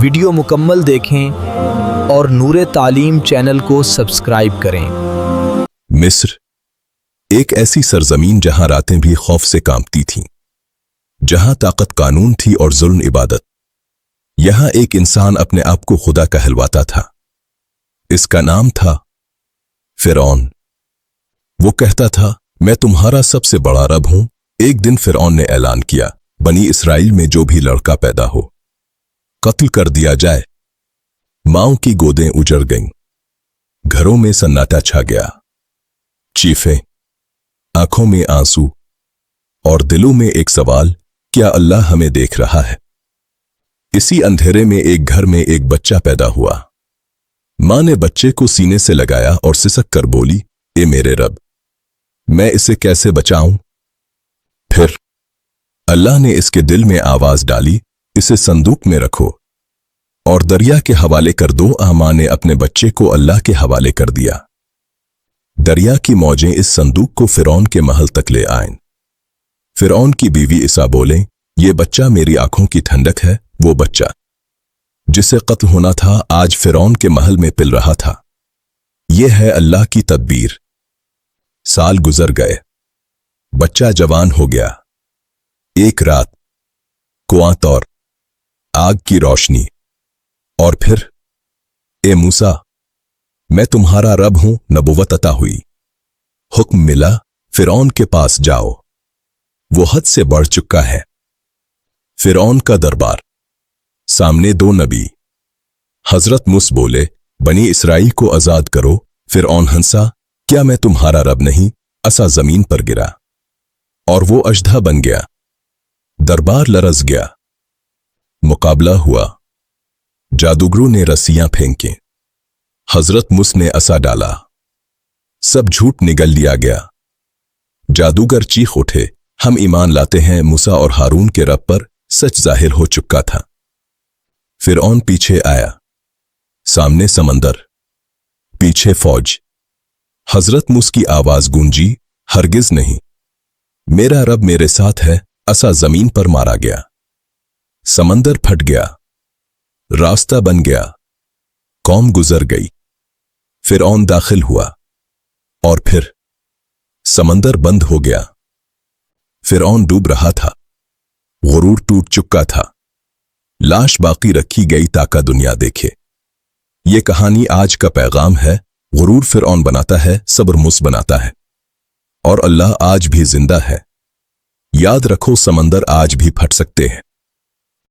Video مکمل دیکھیں اور نور تعلیم چینل کو سبسکرائب کریں۔ مصر ایک ایسی سرزمین جہاں راتیں بھی خوف سے کانپتی تھیں، جہاں طاقت قانون تھی اور ظلم عبادت۔ یہاں ایک انسان اپنے آپ کو خدا کہلواتا تھا۔ اس کا نام تھا فرعون۔ وہ کہتا تھا، میں تمہارا سب سے بڑا رب ہوں۔ ایک دن فرعون نے اعلان کیا، بنی اسرائیل میں جو بھی لڑکا پیدا ہو قتل کر دیا جائے۔ ماؤں کی گودیں اجڑ گئیں، گھروں میں سناٹا چھا گیا، چیخیں، آنکھوں میں آنسو اور دلوں میں ایک سوال، کیا اللہ ہمیں دیکھ رہا ہے؟ اسی اندھیرے میں ایک گھر میں ایک بچہ پیدا ہوا۔ ماں نے بچے کو سینے سے لگایا اور سسک کر بولی، اے میرے رب، میں اسے کیسے بچاؤں؟ پھر اللہ نے اس کے دل میں آواز ڈالی، اسے صندوق میں رکھو اور دریا کے حوالے کر دو۔ ماں نے اپنے بچے کو اللہ کے حوالے کر دیا۔ دریا کی موجیں اس صندوق کو فرعون کے محل تک لے آئیں۔ فرعون کی بیوی عیسیٰ بولیں، یہ بچہ میری آنکھوں کی ٹھنڈک ہے۔ وہ بچہ جسے قتل ہونا تھا آج فرعون کے محل میں پل رہا تھا۔ یہ ہے اللہ کی تدبیر۔ سال گزر گئے، بچہ جوان ہو گیا۔ ایک رات کنواں طور، آگ کی روشنی، اور پھر اے موسیٰ، میں تمہارا رب ہوں۔ نبوت عطا ہوئی، حکم ملا، فرعون کے پاس جاؤ، وہ حد سے بڑھ چکا ہے۔ فرعون کا دربار، سامنے دو نبی۔ حضرت موسیٰ بولے، بنی اسرائیل کو آزاد کرو۔ فرعون ہنسا، کیا میں تمہارا رب نہیں؟ عصا زمین پر گرا اور وہ اژدھا بن گیا۔ دربار لرز گیا، مقابلہ ہوا، جادوگروں نے رسیاں پھینکیں، حضرت موسیٰ نے عصا ڈالا، سب جھوٹ نگل لیا گیا۔ جادوگر چیخ اٹھے، ہم ایمان لاتے ہیں موسیٰ اور ہارون کے رب پر۔ سچ ظاہر ہو چکا تھا۔ فرعون پیچھے آیا، سامنے سمندر، پیچھے فوج۔ حضرت موسیٰ کی آواز گونجی، ہرگز نہیں، میرا رب میرے ساتھ ہے۔ عصا زمین پر مارا گیا، سمندر پھٹ گیا، راستہ بن گیا، قوم گزر گئی۔ فرعون داخل ہوا اور پھر سمندر بند ہو گیا۔ فرعون ڈوب رہا تھا، غرور ٹوٹ چکا تھا، لاش باقی رکھی گئی تاکہ دنیا دیکھے۔ یہ کہانی آج کا پیغام ہے، غرور فرعون بناتا ہے، صبر موسیٰ بناتا ہے، اور اللہ آج بھی زندہ ہے۔ یاد رکھو، سمندر آج بھی پھٹ سکتے ہیں۔